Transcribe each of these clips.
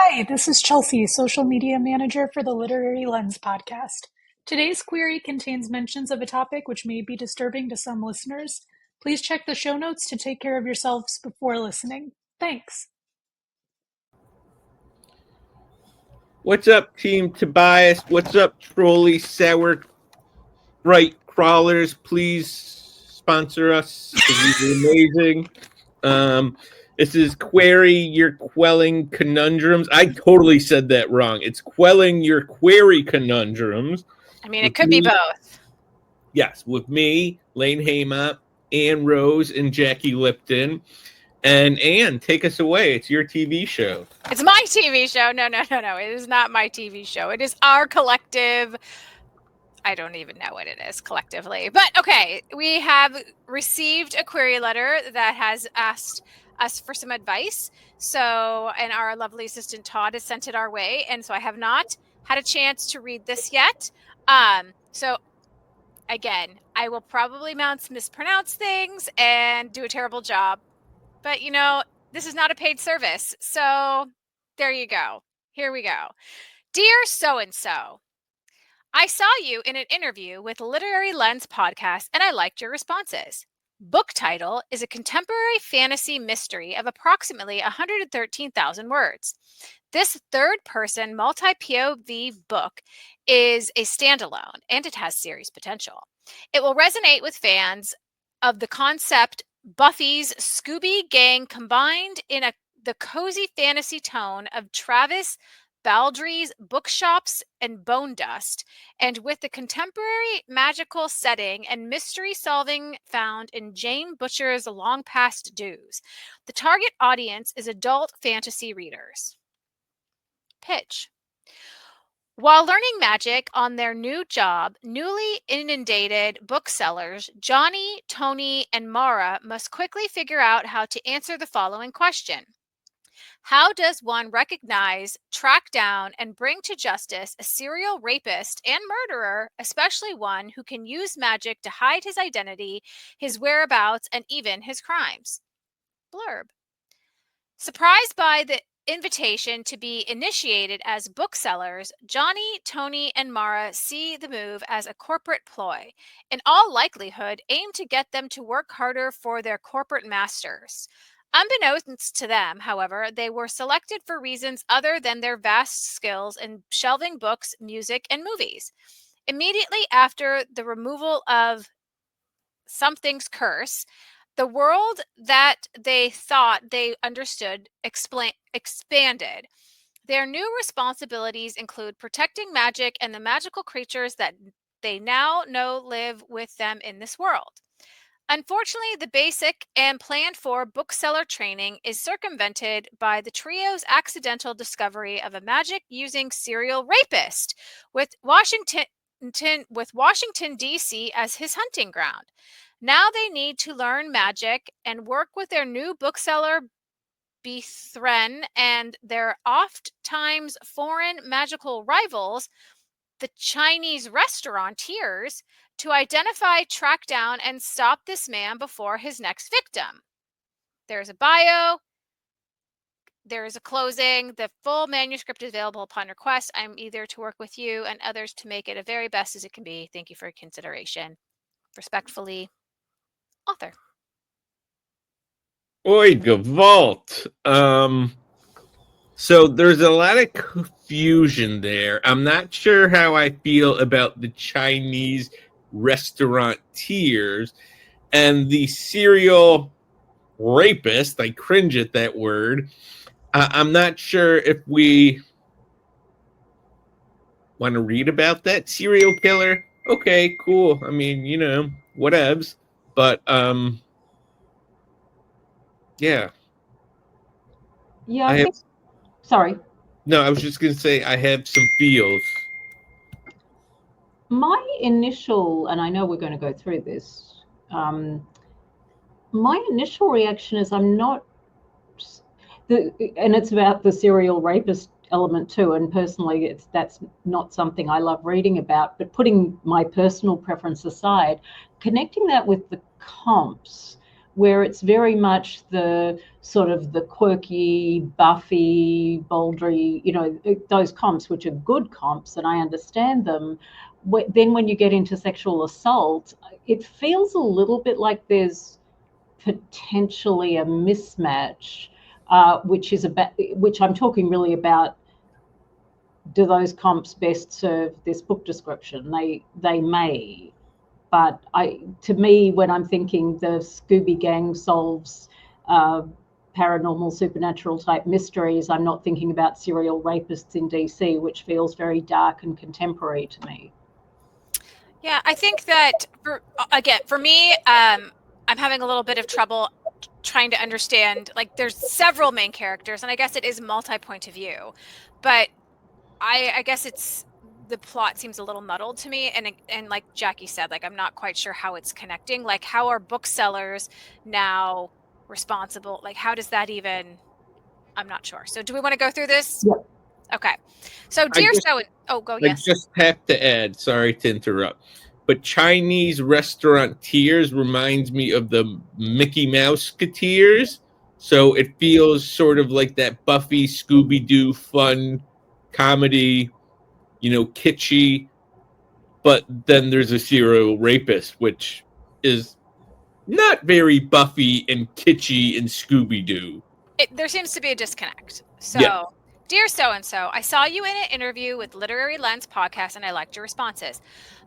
Hi, this is Chelsea, social media manager for the Literary Lens podcast. Today's query contains mentions of a topic which may be disturbing to some listeners. Please check the show notes to take care of yourselves before listening. Thanks. What's up, Team Tobias? What's up, Trolley Sour Bright Crawlers? Please sponsor us. These are amazing. This is Query Your Quelling Conundrums. I totally said that wrong. It's Quelling Your Query Conundrums. I mean, it could be both. Yes, with me, Lane Haymont, Ann Rose, and Jackie Lipton. And Ann, take us away. It's your TV show. It's my TV show. No. It is not my TV show. It is our collective. I don't even know what it is collectively. But okay, we have received a query letter that has asked us for some advice. So, and our lovely assistant Todd has sent it our way. And so I have not had a chance to read this yet. So again, I will probably mispronounce things and do a terrible job. But, this is not a paid service. So there you go. Here we go. Dear so-and-so, I saw you in an interview with Literary Lens podcast, and I liked your responses. Book title is a contemporary fantasy mystery of approximately 113,000 words. This third-person multi-POV book is a standalone, and it has series potential. It will resonate with fans of the concept Buffy's Scooby Gang combined in the cozy fantasy tone of Travis Baldry's Bookshops and Bone Dust, and with the contemporary magical setting and mystery solving found in Jane Butcher's Long Past Dues. The target audience is adult fantasy readers. Pitch. While learning magic on their new job, newly inundated booksellers Johnny, Tony, and Mara must quickly figure out how to answer the following question. How does one recognize, track down, and bring to justice a serial rapist and murderer, especially one who can use magic to hide his identity, his whereabouts, and even his crimes? Blurb. Surprised by the invitation to be initiated as booksellers, Johnny, Tony, and Mara see the move as a corporate ploy, in all likelihood aim to get them to work harder for their corporate masters. Unbeknownst to them, however, they were selected for reasons other than their vast skills in shelving books, music, and movies. Immediately after the removal of something's curse, the world that they thought they understood expanded. Their new responsibilities include protecting magic and the magical creatures that they now know live with them in this world. Unfortunately, the basic and planned for bookseller training is circumvented by the trio's accidental discovery of a magic-using serial rapist with Washington, D.C. as his hunting ground. Now they need to learn magic and work with their new bookseller Bethren and their oft-times foreign magical rivals, the Chinese restaurateurs, to identify, track down, and stop this man before his next victim. There's a bio. There is a closing. The full manuscript is available upon request. I'm eager to work with you and others to make it as very best as it can be. Thank you for your consideration. Respectfully, author. Oi, Gavalt. So there's a lot of confusion there. I'm not sure how I feel about the Chinese restaurateurs and the serial rapist. I cringe at that word. I'm not sure if we want to read about that serial killer. Okay, cool. I mean, whatevs. But yeah. Yeah, I think. Sorry. No, I was just going to say I have some feels. My initial, and I know we're going to go through this, my initial reaction is I'm not, and it's about the serial rapist element too, and personally that's not something I love reading about, but putting my personal preference aside, connecting that with the comps where it's very much the sort of the quirky, Buffy, Baldry, those comps, which are good comps, and I understand them. Then when you get into sexual assault, it feels a little bit like there's potentially a mismatch, which I'm talking really about. Do those comps best serve this book description? They may, but to me, when I'm thinking the Scooby Gang solves paranormal, supernatural type mysteries, I'm not thinking about serial rapists in DC, which feels very dark and contemporary to me. Yeah, I think that for me, I'm having a little bit of trouble trying to understand, like, there's several main characters, and I guess it is multi-point of view, but I guess it's the plot seems a little muddled to me, and like Jackie said, like, I'm not quite sure how it's connecting. Like, how are booksellers now responsible? Like, how does that even? I'm not sure. So, do we want to go through this? Yep. Okay. So, go. Yes. I just have to add. Sorry to interrupt, but Chinese restaurateurs reminds me of the Mickey Mouseketeers. So it feels sort of like that Buffy, Scooby-Doo fun comedy, kitschy, but then there's a serial rapist, which is not very Buffy and kitschy and Scooby-Doo. There seems to be a disconnect. So, yeah. Dear so-and-so, I saw you in an interview with Literary Lens podcast and I liked your responses.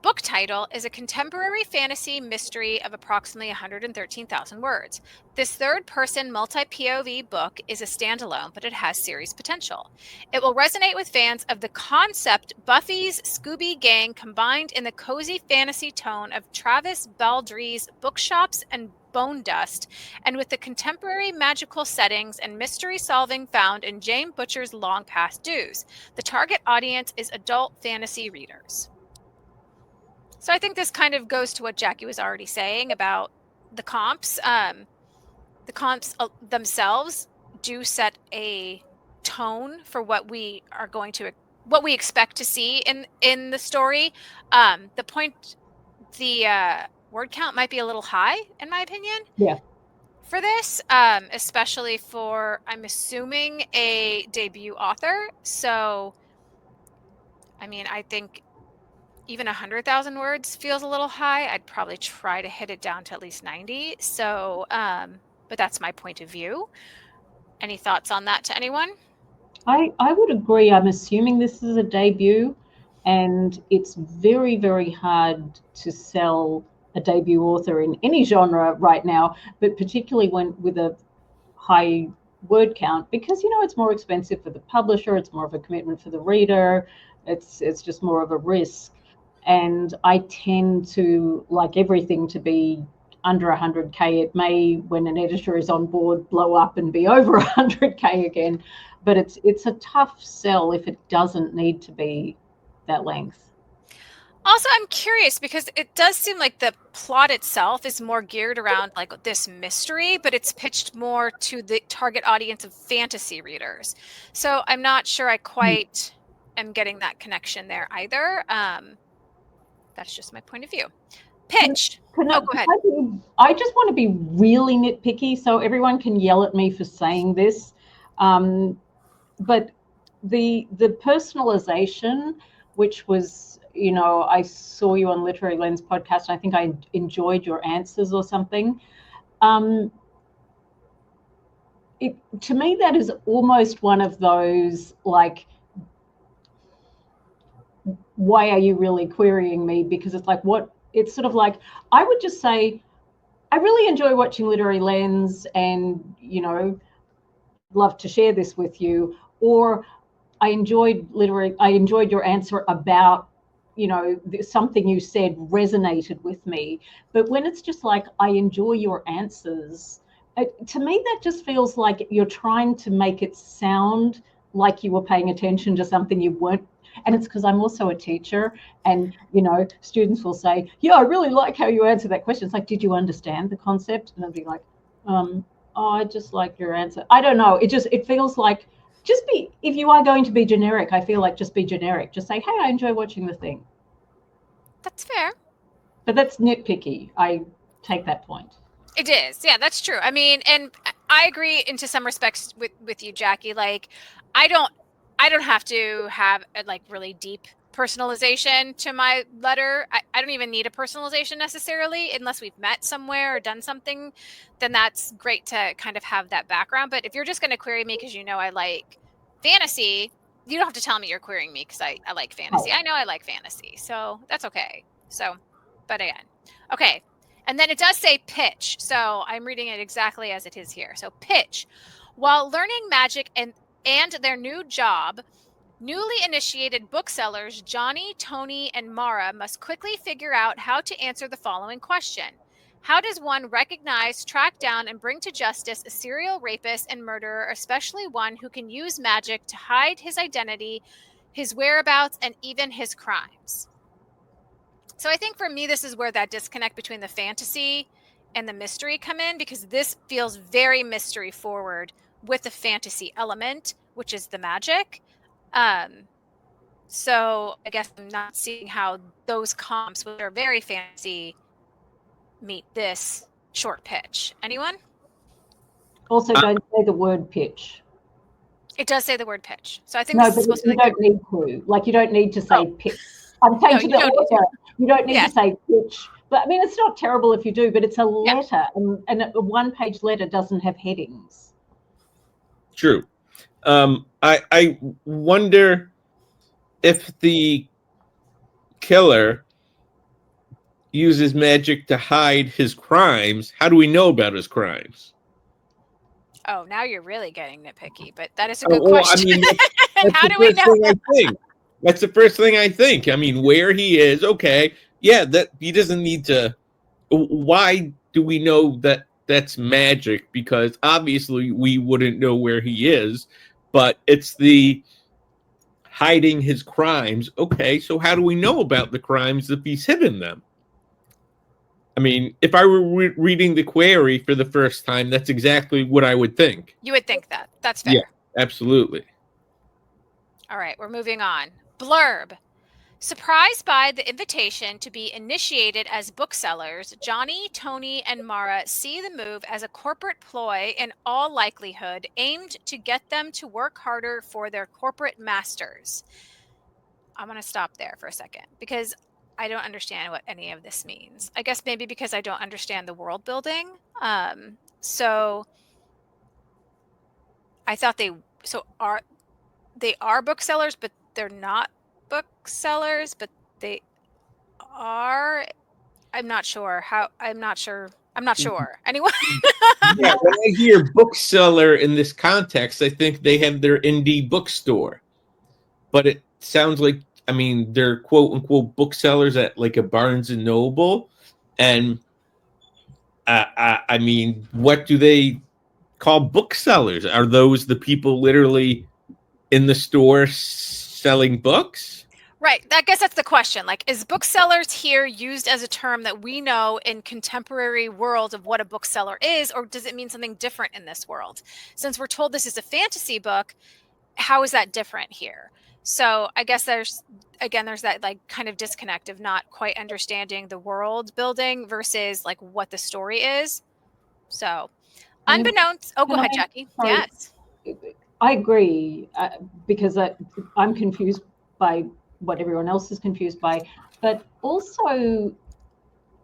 Book title is a contemporary fantasy mystery of approximately 113,000 words. This third-person multi-POV book is a standalone, but it has series potential. It will resonate with fans of the concept Buffy's Scooby Gang combined in the cozy fantasy tone of Travis Baldry's Bookshops and Bone Dust, and with the contemporary magical settings and mystery solving found in Jane Butcher's Long Past Dues. The target audience is adult fantasy readers. So I think this kind of goes to what Jackie was already saying about the comps. The comps themselves do set a tone for what we expect to see in the story. The word count might be a little high, in my opinion. Yeah. For this, especially for, I'm assuming, a debut author. So, I mean, I think even 100,000 words feels a little high. I'd probably try to hit it down to at least 90. So, but that's my point of view. Any thoughts on that to anyone? I would agree. I'm assuming this is a debut, and it's very, very hard to sell a debut author in any genre right now, but particularly with a high word count, because it's more expensive for the publisher, it's more of a commitment for the reader, it's just more of a risk. And I tend to like everything to be under 100K. It may, when an editor is on board, blow up and be over 100K again, but it's a tough sell if it doesn't need to be that length. Also, I'm curious because it does seem like the plot itself is more geared around like this mystery, but it's pitched more to the target audience of fantasy readers. So I'm not sure I quite am getting that connection there either. That's just my point of view. Pitch. Go ahead. I just want to be really nitpicky, so everyone can yell at me for saying this. But the personalization, which was, I saw you on Literary Lens podcast, and I think I enjoyed your answers or something. To me, that is almost one of those, like, why are you really querying me? Because it's like, it's sort of like, I would just say, I really enjoy watching Literary Lens and, love to share this with you. Or I enjoyed your answer about, something you said resonated with me. But when it's just like, I enjoy your answers, to me, that just feels like you're trying to make it sound like you were paying attention to something you weren't. And it's because I'm also a teacher, and, students will say, yeah, I really like how you answer that question. It's like, did you understand the concept? And I'll be like, I just like your answer. I don't know. It feels like, if you are going to be generic, I feel like just be generic. Just say, hey, I enjoy watching the thing. That's fair. But that's nitpicky. I take that point. It is. Yeah, that's true. I mean, and I agree into some respects with you, Jackie. Like, I don't have to have a like really deep personalization to my letter. I don't even need a personalization necessarily unless we've met somewhere or done something. Then that's great to kind of have that background. But if you're just going to query me because you know I like fantasy, you don't have to tell me you're querying me because I like fantasy. I know I like fantasy, so that's okay. So, but again, okay. And then it does say pitch. So I'm reading it exactly as it is here. So pitch. While learning magic and their new job, newly initiated booksellers Johnny, Tony, and Mara must quickly figure out how to answer the following question. How does one recognize, track down, and bring to justice a serial rapist and murderer, especially one who can use magic to hide his identity, his whereabouts, and even his crimes? So I think for me, this is where that disconnect between the fantasy and the mystery come in, because this feels very mystery forward with the fantasy element, which is the magic. So I guess I'm not seeing how those comps, which are very fancy, meet this short pitch. Anyone? Also, don't say the word pitch. It does say the word pitch. So I think No, this but is supposed to you be don't need to. Like, you don't need to say pitch. I'm saying to the author, you don't need to say pitch. But I mean, it's not terrible if you do, but it's a letter, and a one-page letter doesn't have headings. True. I wonder if the killer uses magic to hide his crimes. How do we know about his crimes? Oh, now you're really getting nitpicky, but that is a good question. I mean, that's how do we know? That's the first thing I think. I mean, where he is, okay. Yeah, that he doesn't need to. Why do we know that that's magic? Because obviously we wouldn't know where he is, but it's the hiding his crimes. Okay, so how do we know about the crimes if he's hidden them? I mean, if I were reading the query for the first time, that's exactly what I would think. You would think that. That's fair. Yeah, absolutely. All right, we're moving on. Blurb. Surprised by the invitation to be initiated as booksellers, Johnny, Tony, and Mara see the move as a corporate ploy in all likelihood aimed to get them to work harder for their corporate masters. I'm going to stop there for a second because I don't understand what any of this means. I guess maybe because I don't understand the world building. So I thought they are booksellers, but they're not booksellers, but they are. I'm not sure. Anyone? Yeah, when I hear bookseller in this context, I think they have their indie bookstore. But it sounds like, I mean, they're quote unquote booksellers at like a Barnes and Noble. And I mean, what do they call booksellers? Are those the people literally in the store selling books? Right. I guess that's the question. Like, is booksellers here used as a term that we know in contemporary world of what a bookseller is, or does it mean something different in this world? Since we're told this is a fantasy book, how is that different here? So I guess there's that like kind of disconnect of not quite understanding the world building versus like what the story is. So unbeknownst. Oh, go ahead, Jackie. Yes. I agree because I'm confused by what everyone else is confused by, but also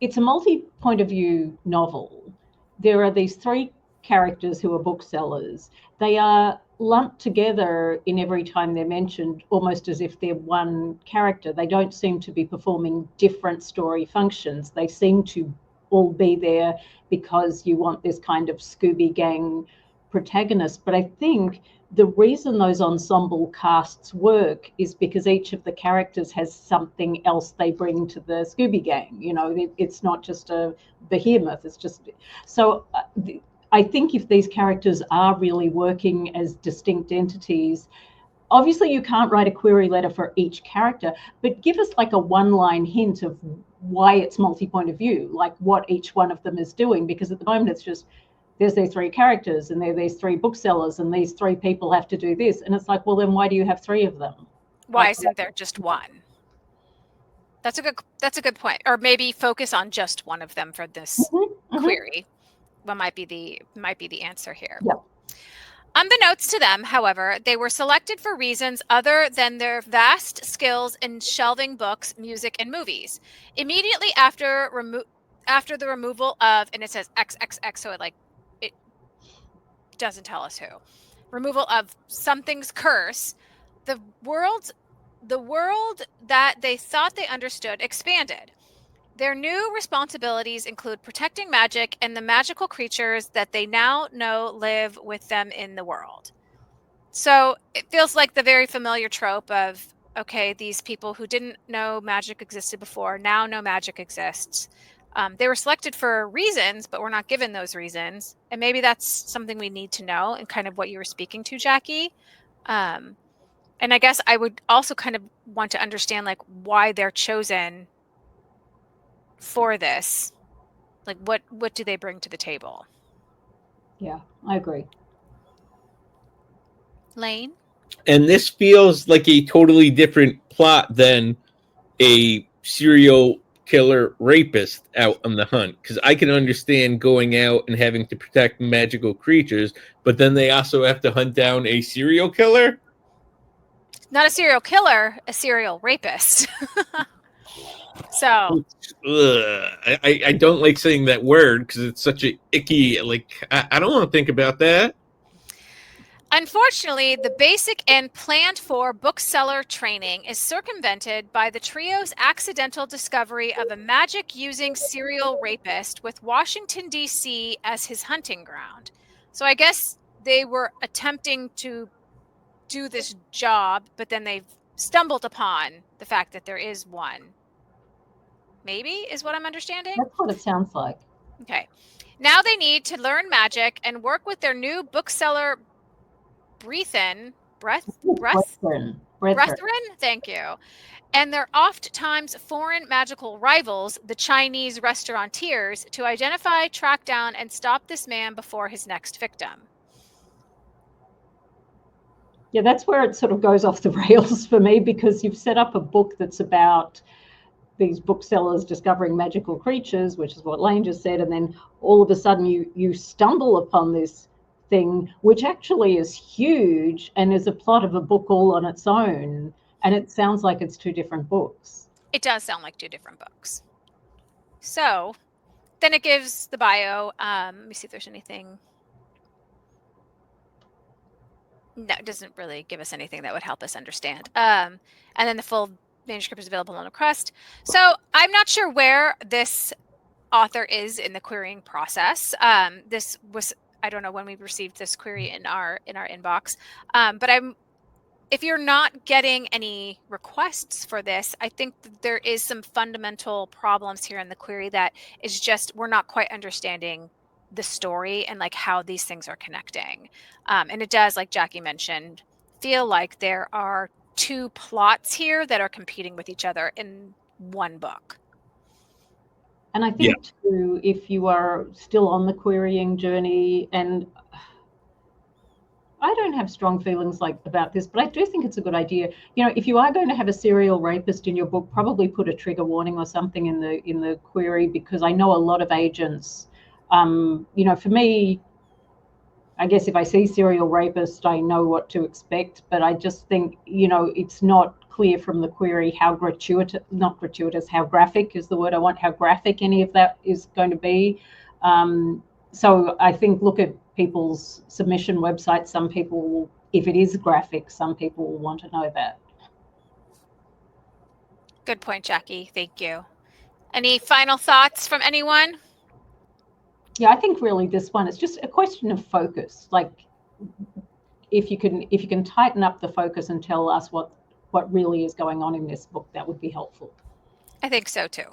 it's a multi-point of view novel. There are these three characters who are booksellers. They are lumped together in every time they're mentioned, almost as if they're one character. They don't seem to be performing different story functions. They seem to all be there because you want this kind of Scooby Gang protagonist. But I think the reason those ensemble casts work is because each of the characters has something else they bring to the Scooby Gang. You know, it's not just a behemoth. It's just so. I think if these characters are really working as distinct entities, obviously you can't write a query letter for each character, but give us like a one-line hint of why it's multi-point of view, like what each one of them is doing, because at the moment it's just there's these three characters and there are these three booksellers and these three people have to do this. And it's like, well, then why do you have three of them? Why isn't there just one? That's a good point. Or maybe focus on just one of them for this query. might be the answer here. Yep. Unbeknownst to them, however, they were selected for reasons other than their vast skills in shelving books, music, and movies. Immediately after the removal of, and it says XXX, so it doesn't tell us who. Removal of something's curse, the world that they thought they understood expanded. Their new responsibilities include protecting magic and the magical creatures that they now know live with them in the world. So it feels like the very familiar trope of, okay, these people who didn't know magic existed before now know magic exists. They were selected for reasons, but we're not given those reasons. And maybe that's something we need to know, and kind of what you were speaking to, Jackie. And I guess I would also kind of want to understand like why they're chosen for this. Like what do they bring to the table? Yeah, I agree. Lane? And this feels like a totally different plot than a serial killer rapist out on the hunt, because I can understand going out and having to protect magical creatures, but then they also have to hunt down a serial killer. Not a serial killer, a serial rapist. So I don't like saying that word because it's such a icky, like I don't want to think about that. unfortunately, the basic and planned for bookseller training is circumvented by the trio's accidental discovery of a magic-using serial rapist with Washington, D.C. as his hunting ground. So I guess they were attempting to do this job, but then they've stumbled upon the fact that there is one. Maybe is what I'm understanding. That's what it sounds like. Okay. Now they need to learn magic and work with their new bookseller Brethren. Thank you. And their oft-times foreign magical rivals, the Chinese restaurateurs, to identify, track down, and stop this man before his next victim. Yeah, that's where it sort of goes off the rails for me, because you've set up a book that's about these booksellers discovering magical creatures, which is what Lane just said, and then all of a sudden you stumble upon this thing, which actually is huge and is a plot of a book all on its own, and it sounds like it's two different books. It does sound like two different books. So then it gives the bio. Let me see if there's anything. No, it doesn't really give us anything that would help us understand. And then the full manuscript is available on request. So I'm not sure where this author is in the querying process. This was, I don't know when we received this query in our inbox, but if you're not getting any requests for this, I think that there is some fundamental problems here in the query that is just, we're not quite understanding the story and like how these things are connecting. And it does, like Jackie mentioned, feel like there are two plots here that are competing with each other in one book. And I think too, if you are still on the querying journey, and I don't have strong feelings about this, but I do think it's a good idea. You know, if you are going to have a serial rapist in your book, probably put a trigger warning or something in the query, because I know a lot of agents, you know, for me, I guess if I see serial rapist, I know what to expect, but I just think, you know, it's not clear from the query how not gratuitous, how graphic is the word I want, how graphic any of that is going to be. So I think look at people's submission websites. Some people will, if it is graphic, some people will want to know that. Good point, Jackie. Thank you. Any final thoughts from anyone? Yeah, I think really this one, it's just a question of focus. Like if you can tighten up the focus and tell us what really is going on in this book, that would be helpful. I think so too.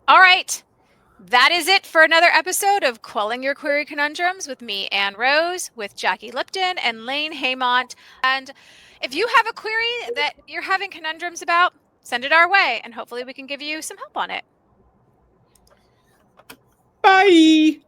All right. That is it for another episode of Quelling Your Query Conundrums with me, Anne Rose, with Jackie Lipton and Lane Haymont. And if you have a query that you're having conundrums about, send it our way, and hopefully we can give you some help on it. Bye.